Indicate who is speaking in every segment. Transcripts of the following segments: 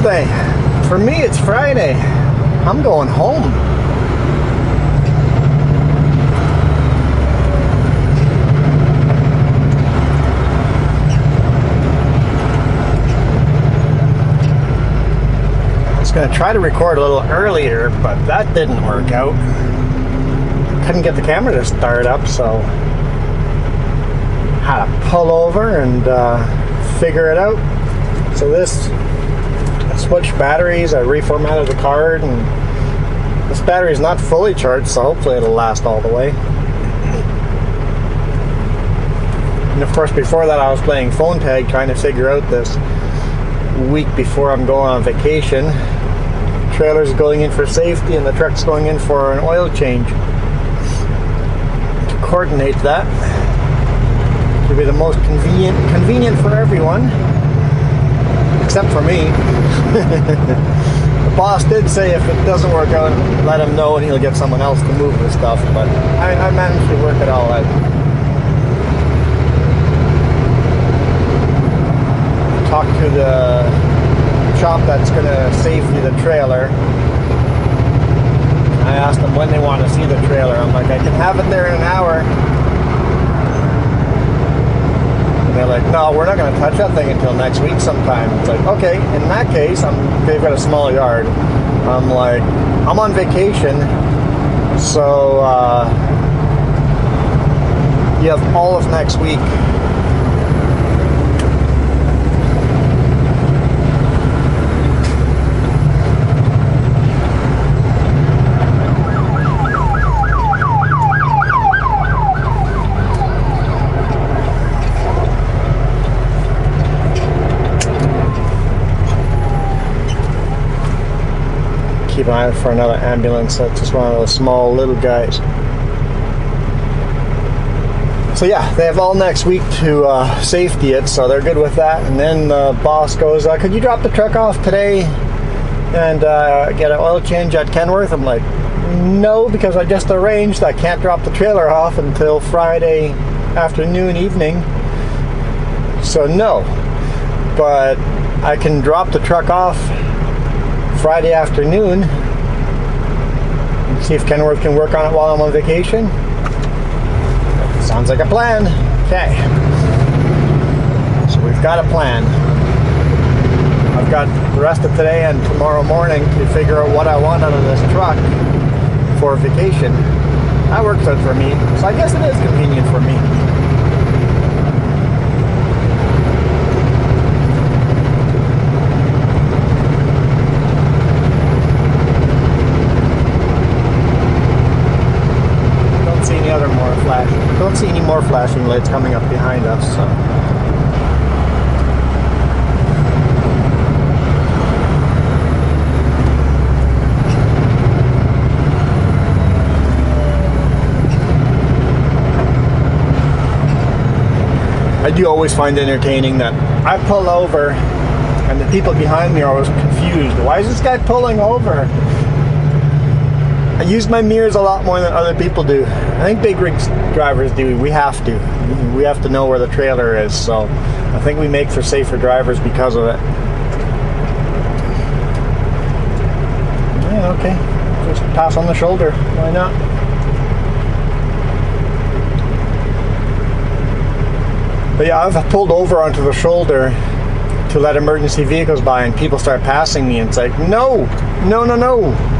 Speaker 1: Thursday. For me, it's Friday. I'm going home. I was going to try to record a little earlier, but that didn't work out. Couldn't get the camera to start up, so had to pull over and figure it out. So I switched batteries, I reformatted the card, and this battery is not fully charged, so hopefully it'll last all the way. And of course, before that I was playing phone tag, trying to figure out this week before I'm going on vacation. The trailer's going in for safety and the truck's going in for an oil change. To coordinate that, to be the most convenient for everyone. Except for me. The boss did say if it doesn't work out, let him know and he'll get someone else to move the stuff, but I managed to work it all out. Talked to the shop that's going to safety the trailer. I asked them when they want to see the trailer. I'm like, I can have it there in an hour. They're like, no, we're not going to touch that thing until next week sometime. It's like, okay, in that case, they've got a small yard. I'm like, I'm on vacation, so you have all of next week. Keep an eye out for another ambulance. That's just one of those small little guys. So yeah, they have all next week to safety it, so they're good with that. And then the boss goes, could you drop the truck off today and get an oil change at Kenworth? I'm like, no, because I just arranged I can't drop the trailer off until Friday afternoon, evening. So no, but I can drop the truck off Friday afternoon and see if Kenworth can work on it while I'm on vacation. Sounds like a plan. Okay, so we've got a plan. I've got the rest of today and tomorrow morning to figure out what I want out of this truck for vacation. That works out for me, so I guess it is convenient for me. Don't see any more flashing lights coming up behind us. So. I do always find it entertaining that I pull over and the people behind me are always confused. Why is this guy pulling over? I use my mirrors a lot more than other people do. I think big rig drivers do. We have to. We have to know where the trailer is. So I think we make for safer drivers because of it. Yeah, okay. Just pass on the shoulder. Why not? But yeah, I've pulled over onto the shoulder to let emergency vehicles by and people start passing me and it's like, no.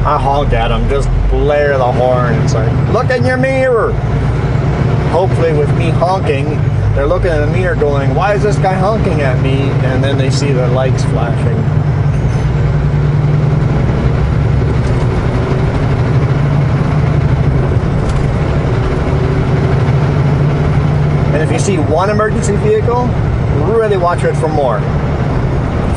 Speaker 1: I honk at them, just blare the horn. It's like, look in your mirror. Hopefully with me honking, they're looking in the mirror going, why is this guy honking at me? And then they see the lights flashing. And if you see one emergency vehicle, really watch out for more.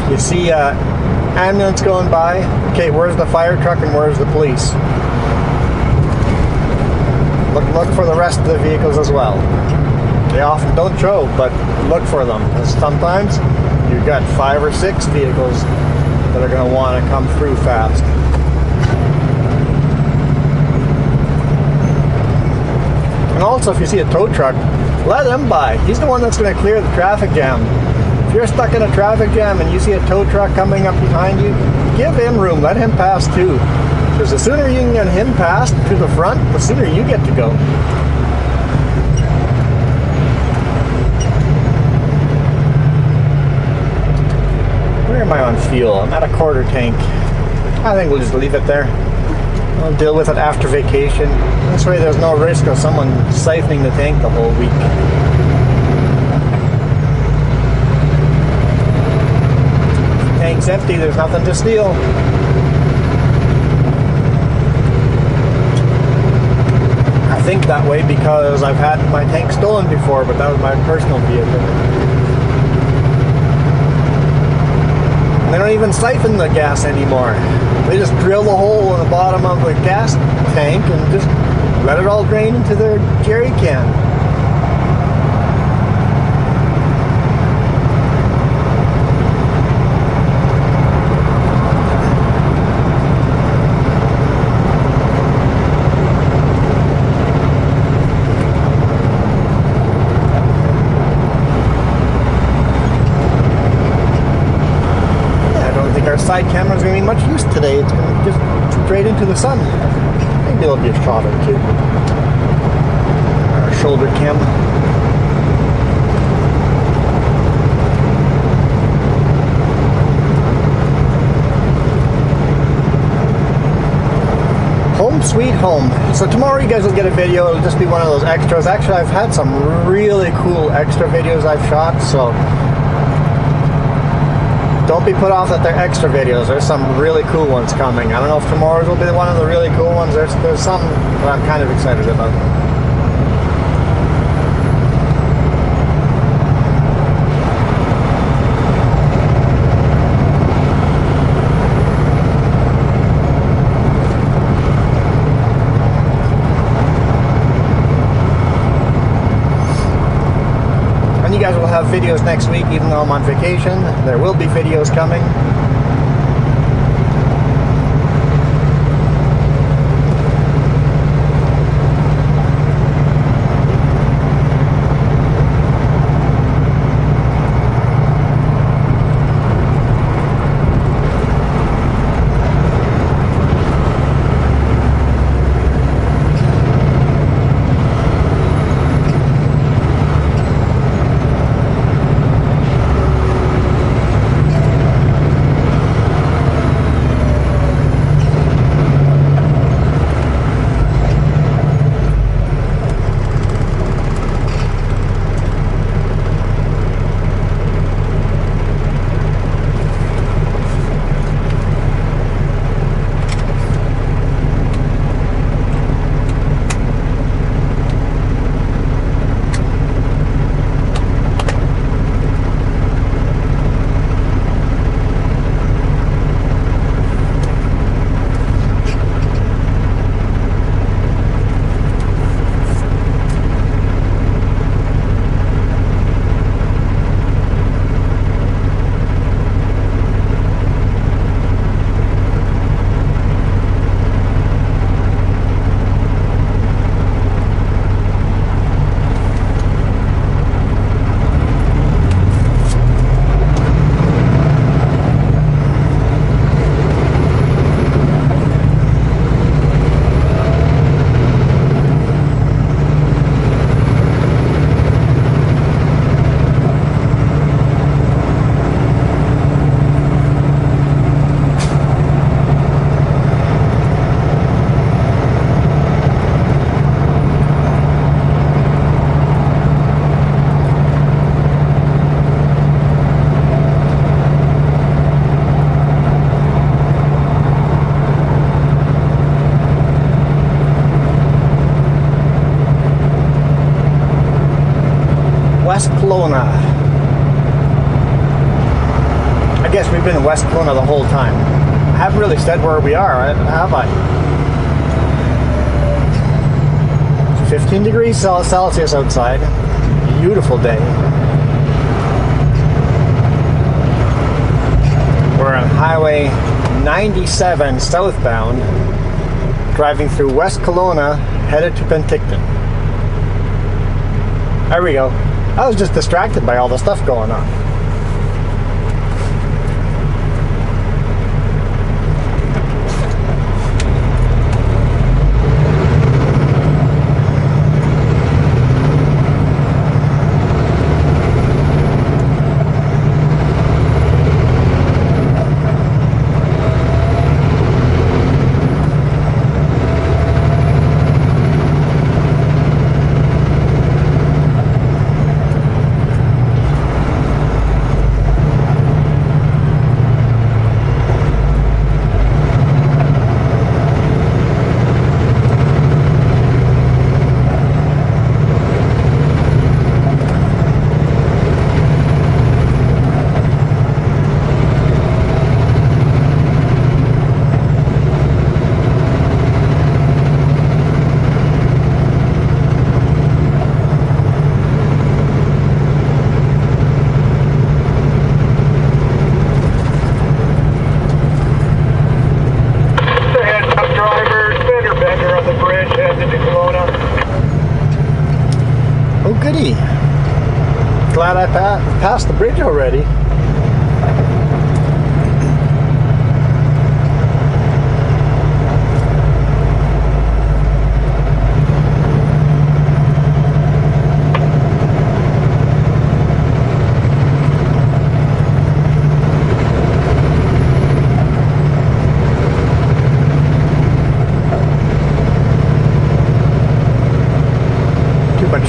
Speaker 1: If you see ambulance going by, okay, where's the fire truck and where's the police? Look for the rest of the vehicles as well. They often don't show, but look for them, because sometimes you've got 5 or 6 vehicles that are going to want to come through fast. And also, if you see a tow truck, let him by. He's the one that's going to clear the traffic jam. If you're stuck in a traffic jam and you see a tow truck coming up behind you, give him room, let him pass too. Because the sooner you can get him past to the front, the sooner you get to go. Where am I on fuel? I'm at a quarter tank. I think we'll just leave it there. I'll deal with it after vacation. This way there's no risk of someone siphoning the tank the whole week. Tank's empty, there's nothing to steal. I think that way because I've had my tank stolen before, but that was my personal vehicle. And they don't even siphon the gas anymore. They just drill the hole in the bottom of the gas tank and just let it all drain into their jerry can. Side camera is going to be much use today. It's going to just straight into the sun. Maybe it'll be a shot or two. Our shoulder cam. Home sweet home. So tomorrow you guys will get a video. It'll just be one of those extras. Actually, I've had some really cool extra videos I've shot, so don't be put off that they're extra videos. There's some really cool ones coming. I don't know if tomorrow's will be one of the really cool ones. There's some that I'm kind of excited about. You guys will have videos next week, even though I'm on vacation. There will be videos coming. West Kelowna. I guess we've been in West Kelowna the whole time. I haven't really said where we are, have I? 15 degrees Celsius outside. Beautiful day. We're on Highway 97 southbound, driving through West Kelowna, headed to Penticton. There we go. I was just distracted by all the stuff going on. goody. Glad I passed the bridge already.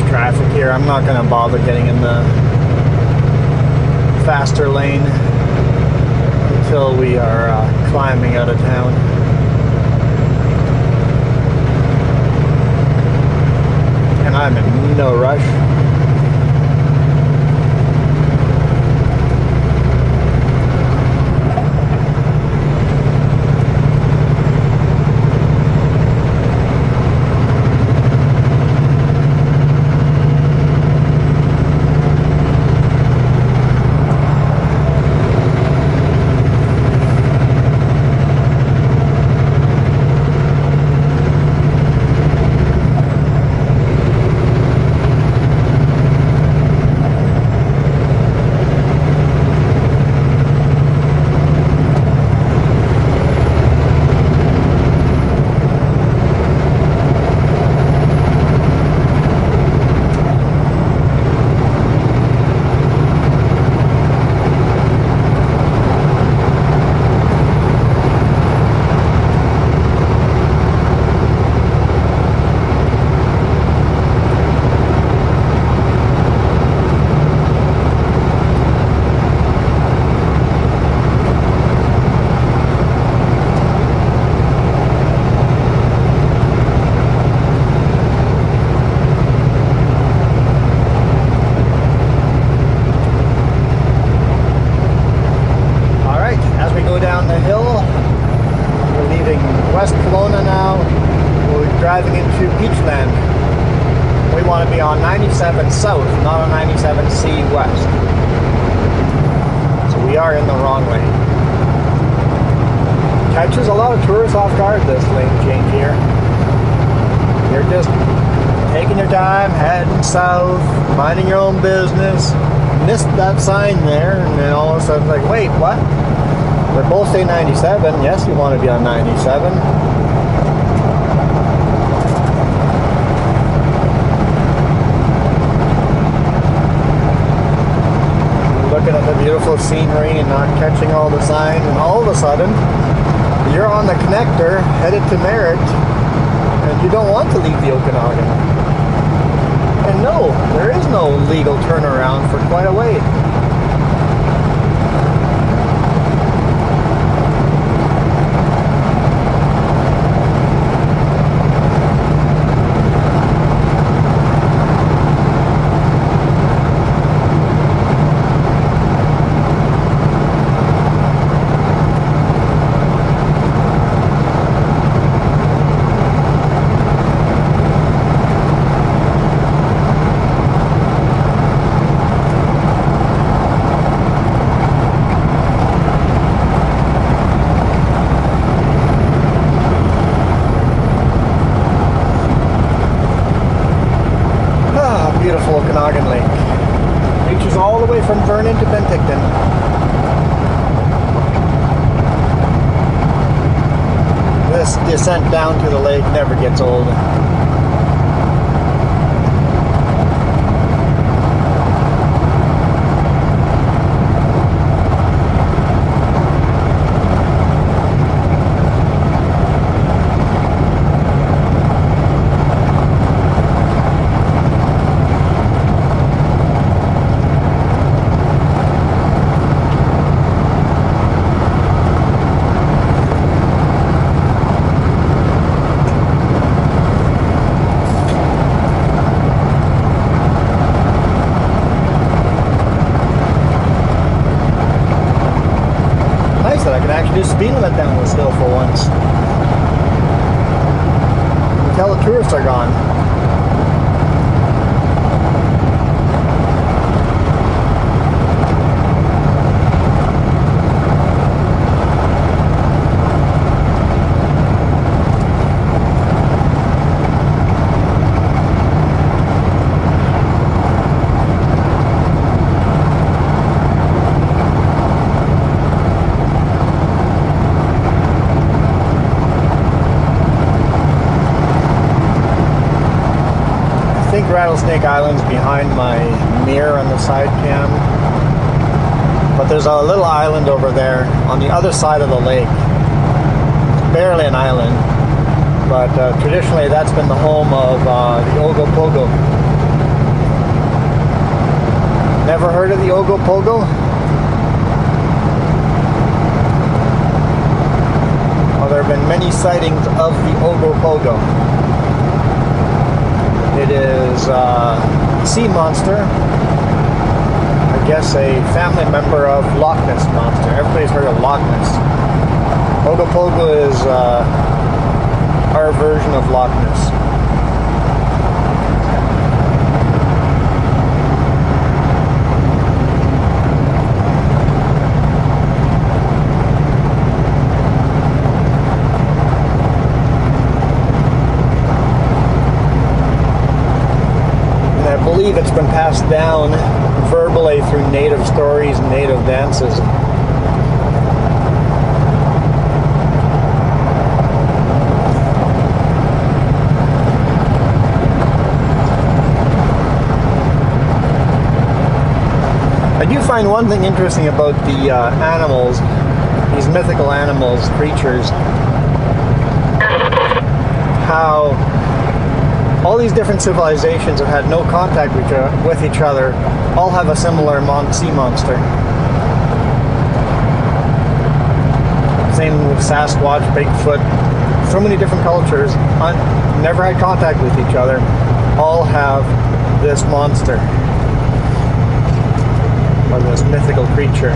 Speaker 1: Traffic here. I'm not going to bother getting in the faster lane until we are climbing out of town. And I'm in no rush. West Kelowna now. We're driving into Peachland. We want to be on 97 South, not on 97C West. So we are in the wrong lane. Catches a lot of tourists off guard, this lane change here. You're just taking your time, heading south, minding your own business. Missed that sign there, and then all of a sudden like, wait, what? They both say 97. Yes, you want to be on 97. Looking at the beautiful scenery and not catching all the signs, and all of a sudden, you're on the connector headed to Merritt, and you don't want to leave the Okanagan. And no, there is no legal turnaround for quite a way. Beautiful Okanagan Lake. Reaches all the way from Vernon to Penticton. This descent down to the lake never gets old. That I can actually do speed limit down this hill for once. Until the tourists are gone. Rattlesnake Island's behind my mirror on the side cam. But there's a little island over there on the other side of the lake. Barely an island. But traditionally that's been the home of the Ogopogo. Never heard of the Ogopogo? Well, there have been many sightings of the Ogopogo. It is a sea monster. I guess a family member of Loch Ness Monster. Everybody's heard of Loch Ness. Ogopogo is our version of Loch Ness. And I believe it's been passed down verbally through native stories and native dances. I do find one thing interesting about the animals, these mythical animals, creatures, how all these different civilizations have had no contact with each other, all have a similar sea monster. Same with Sasquatch, Bigfoot, so many different cultures, never had contact with each other, all have this monster, or this mythical creature.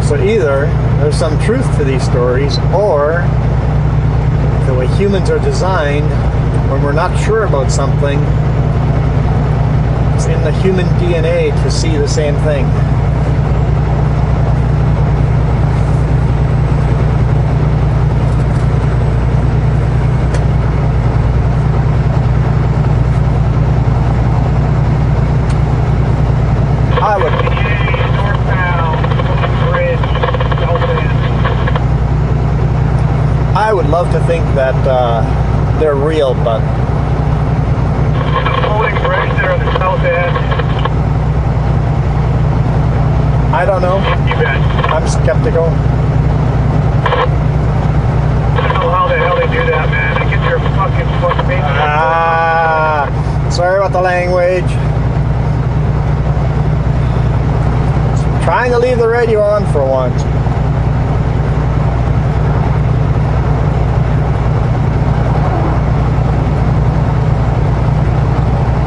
Speaker 1: So either there's some truth to these stories, or the way humans are designed, when we're not sure about something, it's in the human DNA to see the same thing. I would love to think that they're real, but
Speaker 2: floating bridge there on the south end.
Speaker 1: I don't know.
Speaker 2: You bet.
Speaker 1: I'm skeptical.
Speaker 2: I don't know how the hell they do that, man. They get their fucking baby.
Speaker 1: Sorry about the language. Trying to leave the radio on for once.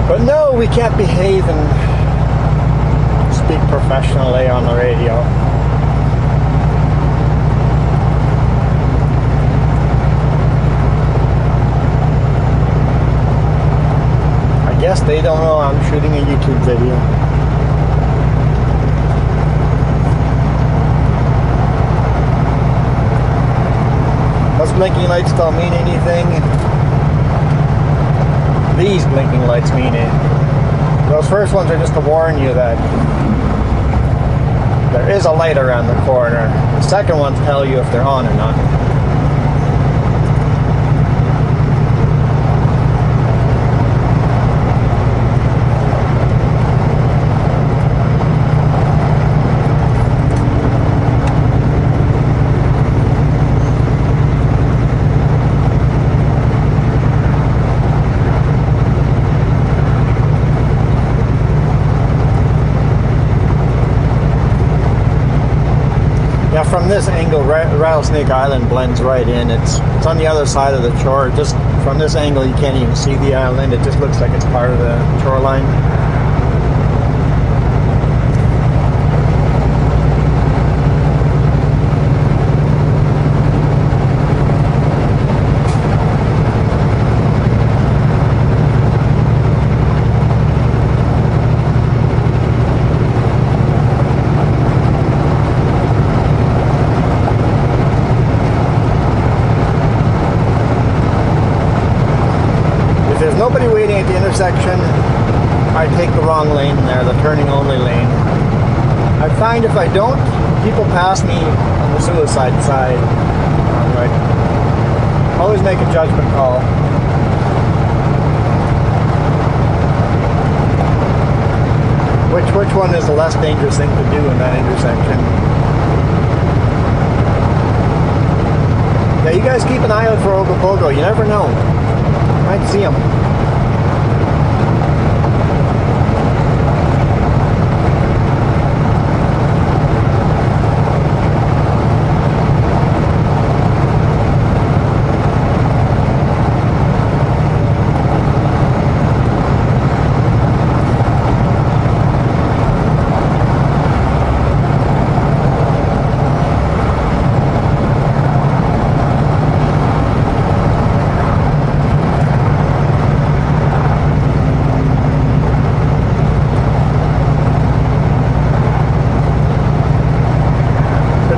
Speaker 1: But no, we can't behave and speak professionally on the radio. I guess they don't know I'm shooting a YouTube video. Those blinking lights don't mean anything. These blinking lights mean it. Those first ones are just to warn you that there is a light around the corner. The second ones tell you if they're on or not. From this angle, Rattlesnake Island blends right in. It's on the other side of the shore. Just from this angle, you can't even see the island. It just looks like it's part of the shoreline. Nobody waiting at the intersection, I take the wrong lane there, the turning only lane. I find if I don't, people pass me on the suicide side. I'm like, always make a judgment call. Which one is the less dangerous thing to do in that intersection? Yeah, you guys keep an eye out for Ogopogo. You never know. You might see them.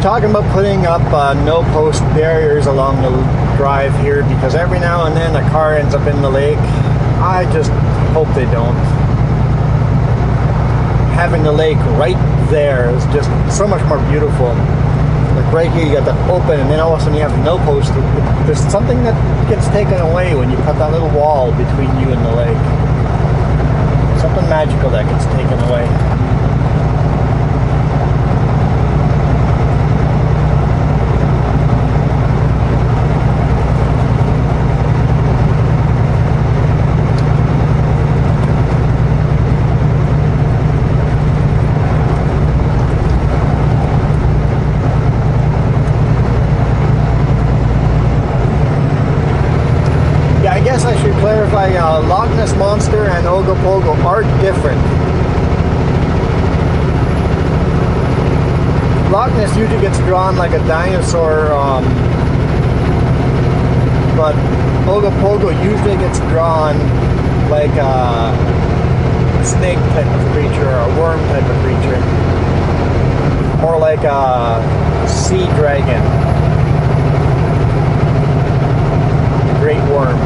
Speaker 1: Talking about putting up no-post barriers along the drive here, because every now and then a car ends up in the lake. I just hope they don't. Having the lake right there is just so much more beautiful. Like right here you got that open, and then all of a sudden you have no post. There's something that gets taken away when you put that little wall between you and the lake. Something magical that gets taken away. Loch Ness Monster and Ogopogo are different. Loch Ness usually gets drawn like a dinosaur, but Ogopogo usually gets drawn like a snake type of creature or a worm type of creature. More like a sea dragon. Great worm.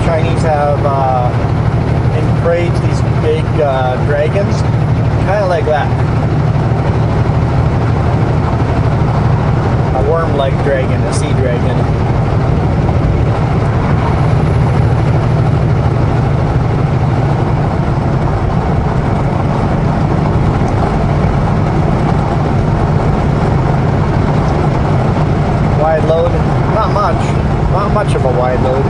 Speaker 1: Chinese have engraved these big dragons, kind of like that. A worm-like dragon, a sea dragon. Wide load? Not much. Not much of a wide load.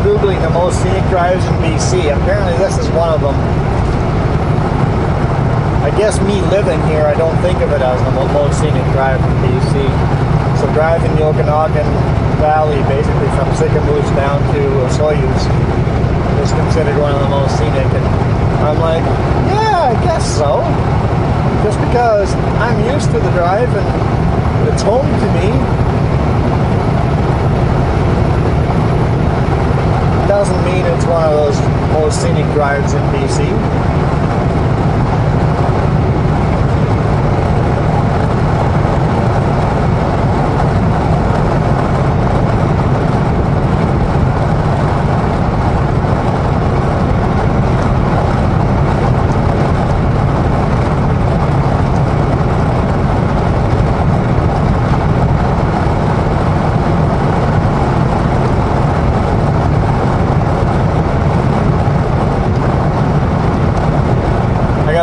Speaker 1: Googling the most scenic drives in BC. Apparently this is one of them. I guess me living here, I don't think of it as the most scenic drive in BC. So driving the Okanagan Valley, basically from Sycamoose down to Soyuz, is considered one of the most scenic. And I'm like, yeah, I guess so. Just because I'm used to the drive and it's home to me, doesn't mean it's one of those most scenic drives in BC.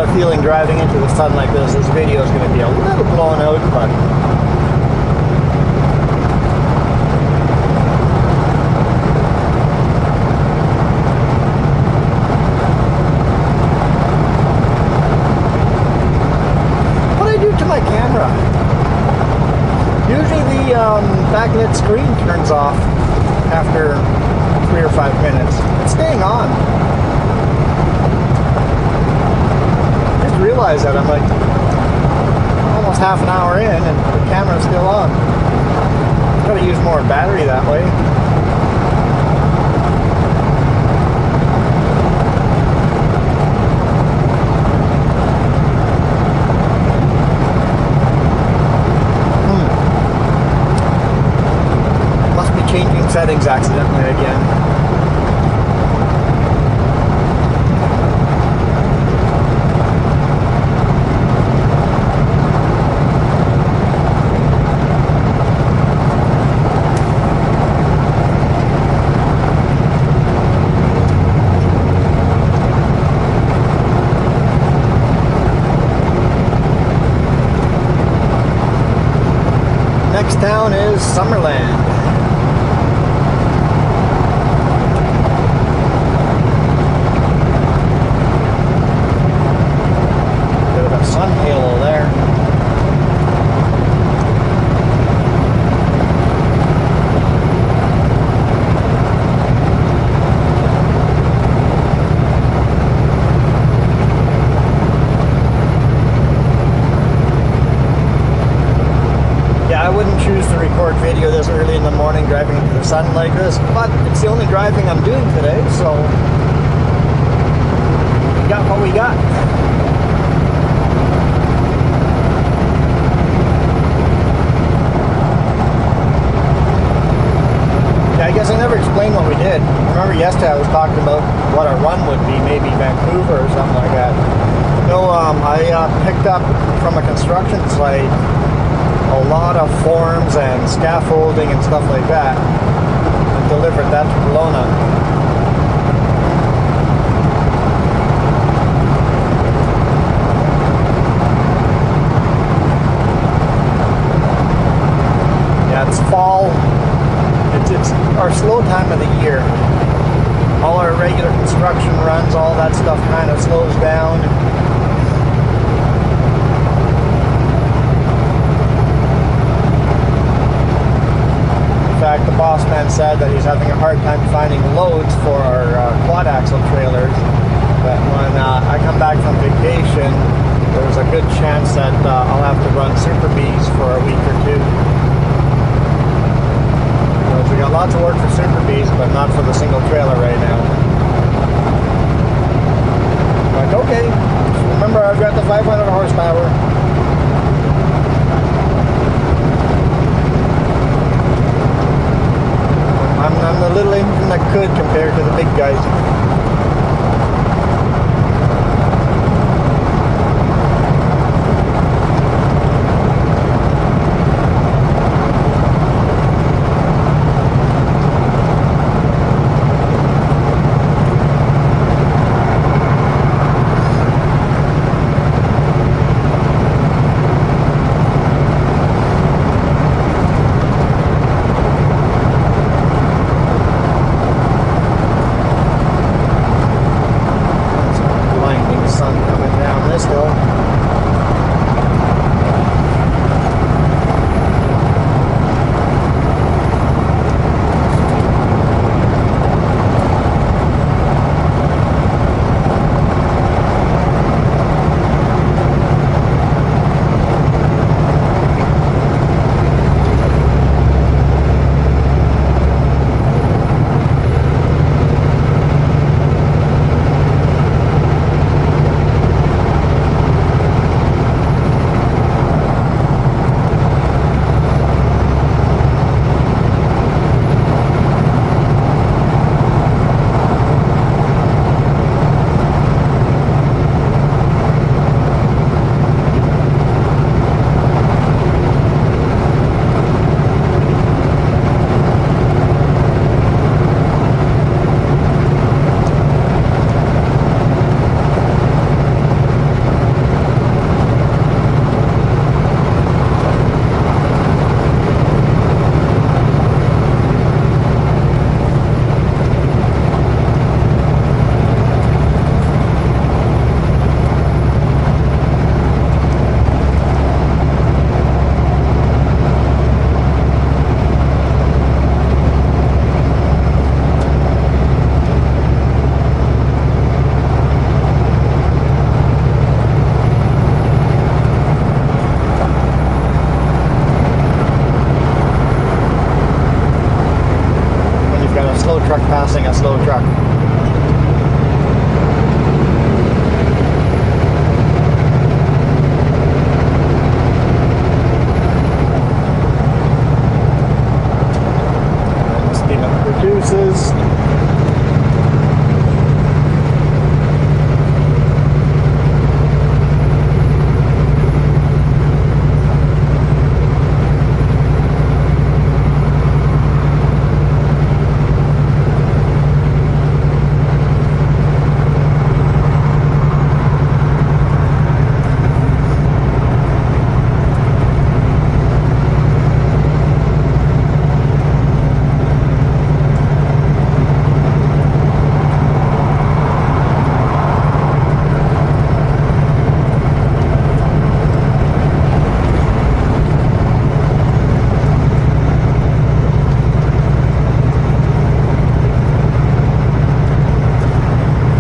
Speaker 1: a feeling driving into the sun like this video is going to be a little blown out, but what I do to my camera? Usually the backlit screen turns off after 3 or 5 minutes. It's staying on. Just realized that I'm like almost half an hour in and the camera's still on. Gotta use more battery that way. Changing settings accidentally again. Next town is Summerland. Sun halo there. Yeah, I wouldn't choose to record video this early in the morning driving into the sun like this, but it's the only driving I'm doing today, so we got what we got. I guess I never explained what we did. Remember yesterday I was talking about what our run would be, maybe Vancouver or something like that. No, I picked up from a construction site a lot of forms and scaffolding and stuff like that and delivered that to Kelowna. Yeah, it's fall. It's our slow time of the year. All our regular construction runs, all that stuff kind of slows down. In fact, the boss man said that he's having a hard time finding loads for our quad axle trailers. But when I come back from vacation, there's a good chance that I'll have to run Super Bs for a week or two. We got lots of work for Super Bs, but not for the single trailer right now. Like, okay, remember I've got the 500 horsepower. I'm the little engine that could compared to the big guys.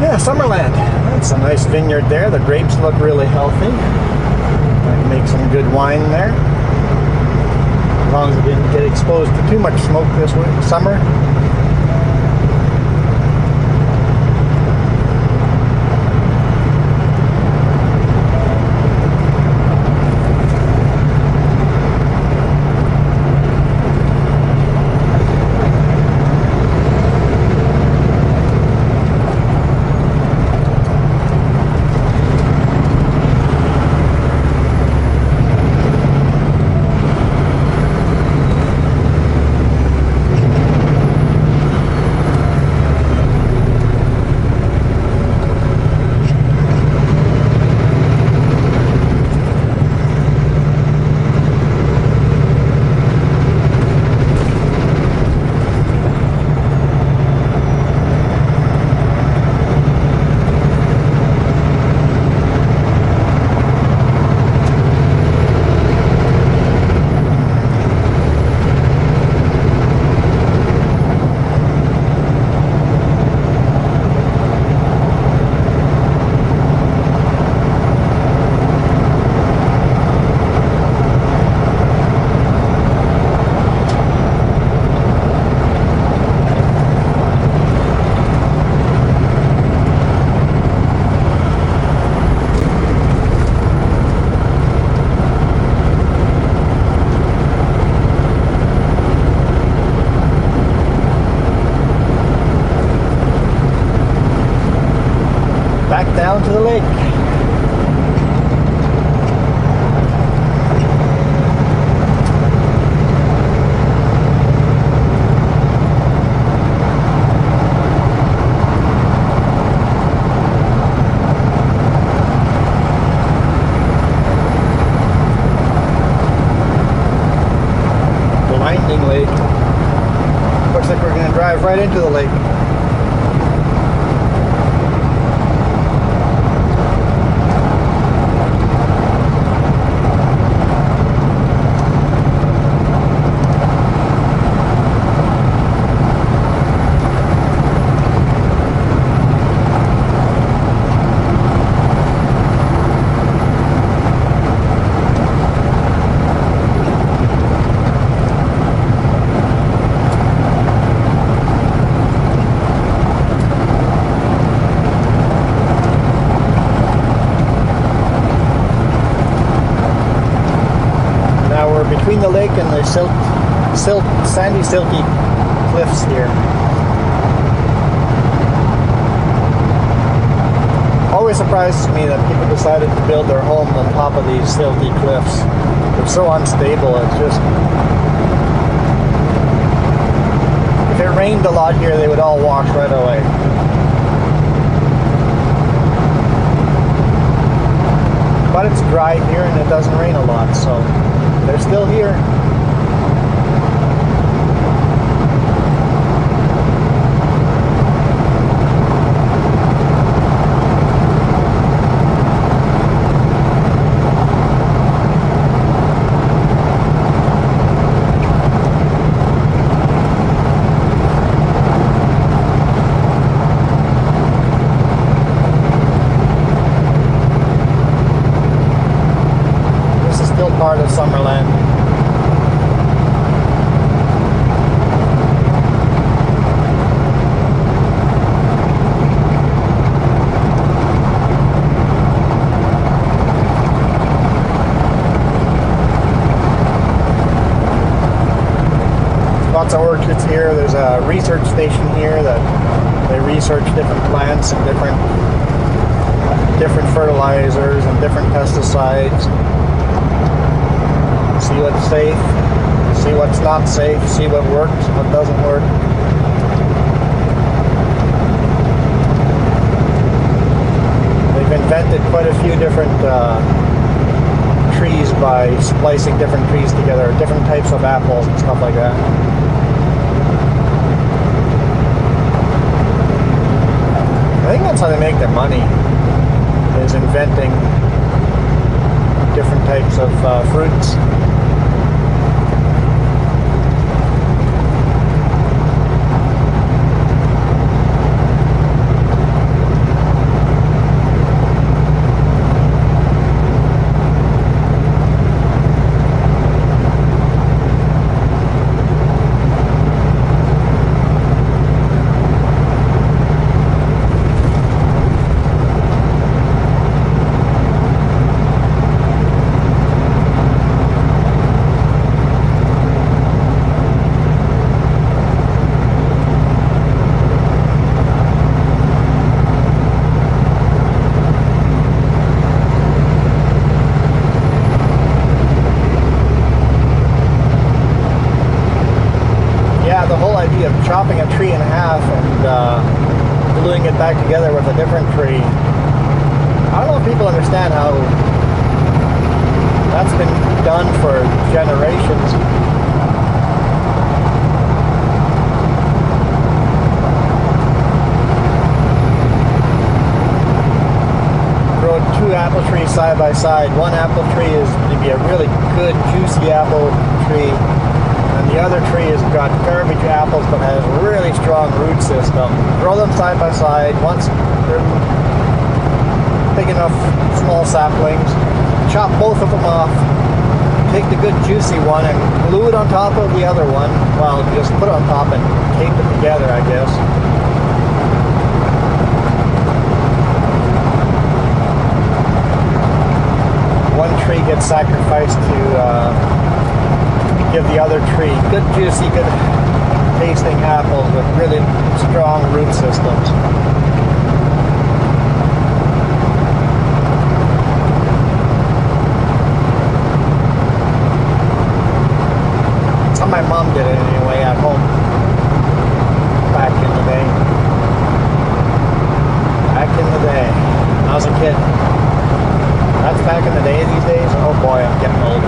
Speaker 1: Yeah, Summerland. That's a nice vineyard there. The grapes look really healthy. I can make some good wine there. As long as it didn't get exposed to too much smoke this summer. Down to the lake. Blinding lake. Looks like we're going to drive right into the lake. Between the lake and the sandy, silty cliffs here. Always surprises me that people decided to build their homes on top of these silty cliffs. They're so unstable. It's just, if it rained a lot here, they would all wash right away. But it's dry here and it doesn't rain a lot, so they're still here. This is still part of Summerland. Lots of orchards here. There's a research station here that they research different plants and different fertilizers and different pesticides. See what's safe, see what's not safe, see what works, what doesn't work. They've invented quite a few different trees by splicing different trees together, different types of apples and stuff like that. I think that's how they make their money, is inventing different types of fruits. back together with a different tree. I don't know if people understand how that's been done for generations. Grow two apple trees side by side. One apple tree is maybe a really good juicy apple tree, and the other tree has got garbage apples but has a really strong root system. Grow them side by side. Once they're big enough, small saplings, chop both of them off, take the good juicy one and glue it on top of the other one. Well, just put it on top and tape it together, I guess. One tree gets sacrificed to give the other tree good juicy, good tasting apples with really strong root systems. My mom did it anyway at home back in the day. Back in the day. When I was a kid. That's back in the day these days. Oh boy, I'm getting old.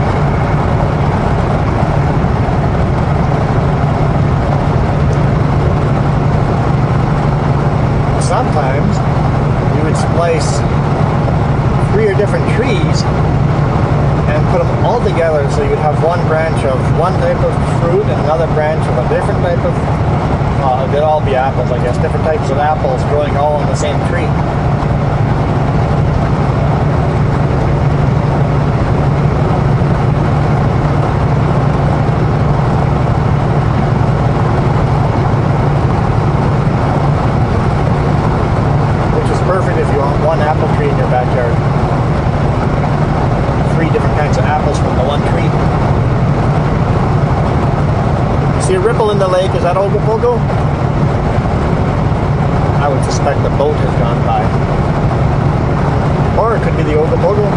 Speaker 1: Sometimes you would splice 3 or different trees and put them all together so you'd have one branch of one type of fruit and another branch of a different type of, they'd all be apples, I guess, different types of apples growing all on the same tree. Which is perfect if you want one apple tree in your backyard. 3 different kinds of apples from the one tree. See a ripple in the lake? Is that Ogopogo? I would suspect the boat has gone by. Or it could be the Ogopogo.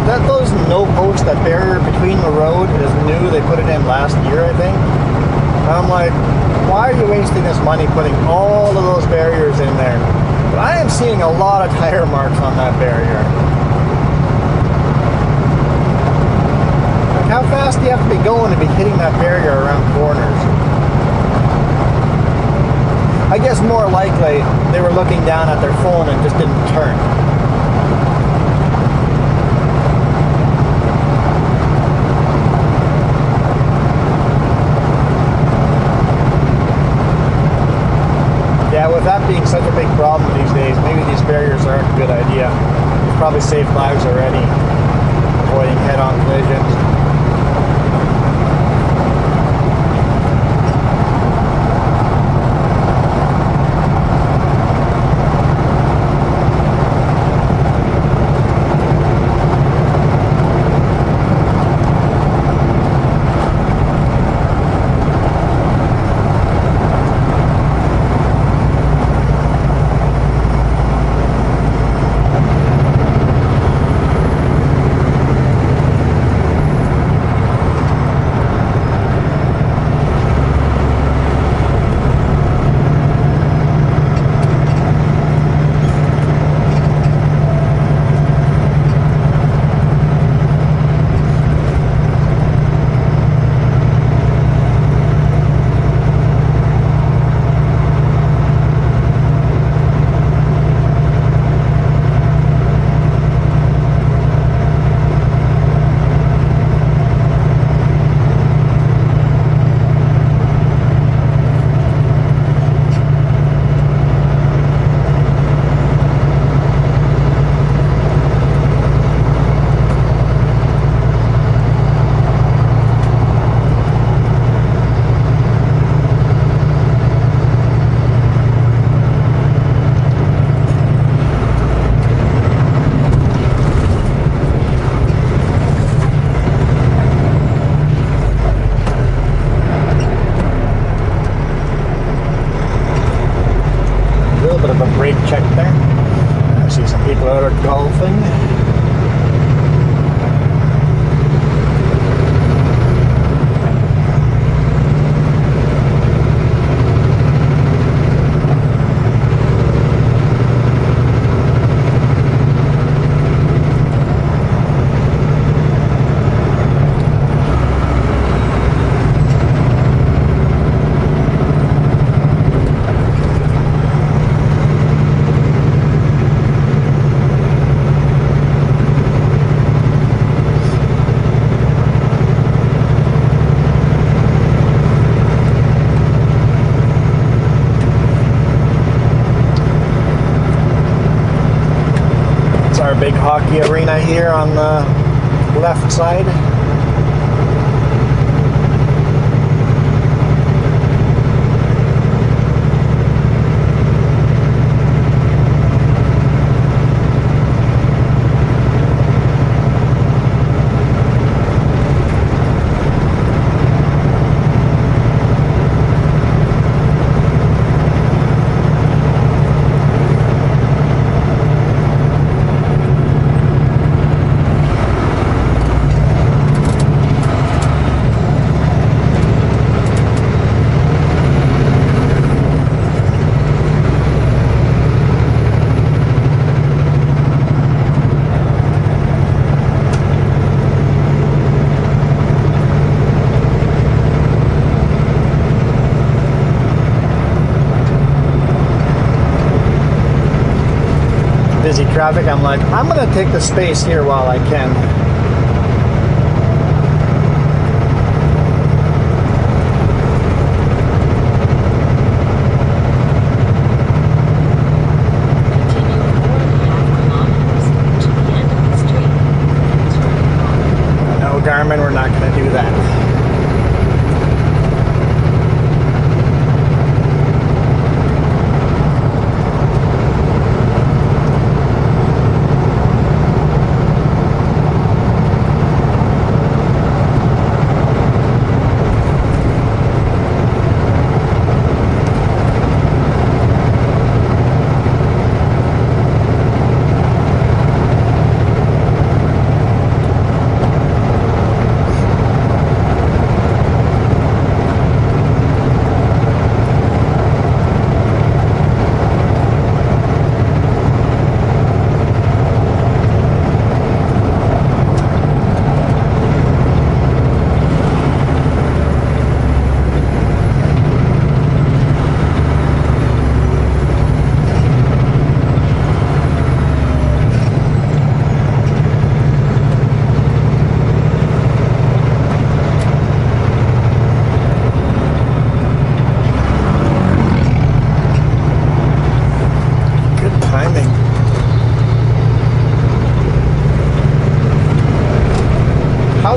Speaker 1: Those no posts, that barrier between the road is new. They put it in last year, I think. And I'm like, why are you wasting this money putting all of those barriers in there? But I am seeing a lot of tire marks on that barrier. Like, how fast do you have to be going to be hitting that barrier around corners? I guess more likely they were looking down at their phone and just didn't turn. Yeah, with that being such a big problem these days, maybe these barriers aren't a good idea. It's probably saved lives already, avoiding head-on collisions. big hockey arena here on the left side. Busy traffic, I'm like, I'm gonna take the space here while I can. No, Garmin, we're not gonna do that.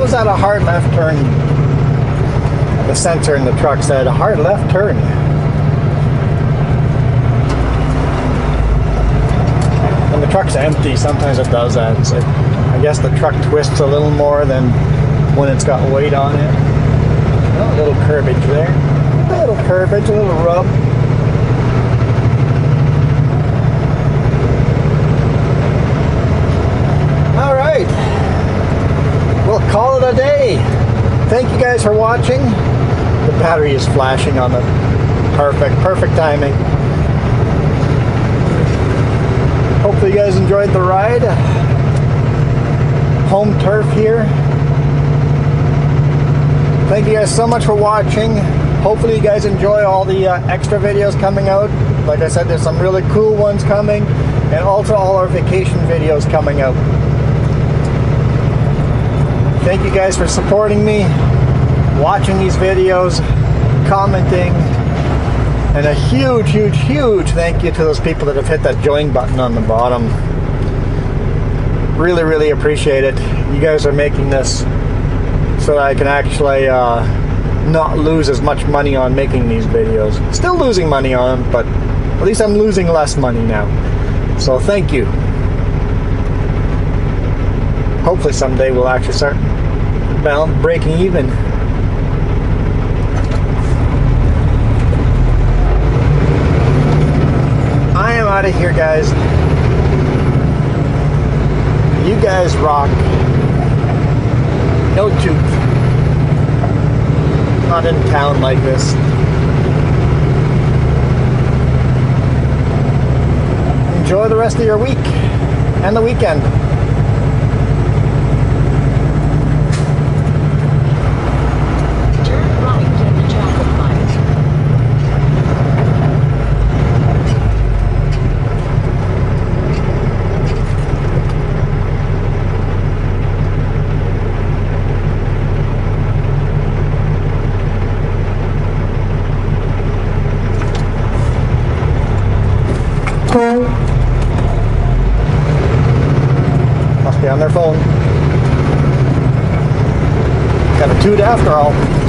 Speaker 1: Was that a hard left turn? The sensor in the truck said a hard left turn. When the truck's empty, sometimes it does that. It's like, I guess the truck twists a little more than when it's got weight on it. Oh, a little curbage there. A little curbage, a little rub. All right. We'll call it a day. Thank you guys for watching. The battery is flashing on the perfect timing. Hopefully you guys enjoyed the ride. Home turf here. Thank you guys so much for watching. Hopefully you guys enjoy all the extra videos coming out. Like I said, there's some really cool ones coming, and also all our vacation videos coming out. Thank you guys for supporting me, watching these videos, commenting, and a huge thank you to those people that have hit that join button on the bottom. Really appreciate it. You guys are making this so that I can actually not lose as much money on making these videos. Still losing money on them, but at least I'm losing less money now. So thank you. Hopefully someday we'll actually start breaking even. I am out of here, guys. You guys rock. No tooth. Not in town like this. Enjoy the rest of your week and the weekend. toot after all.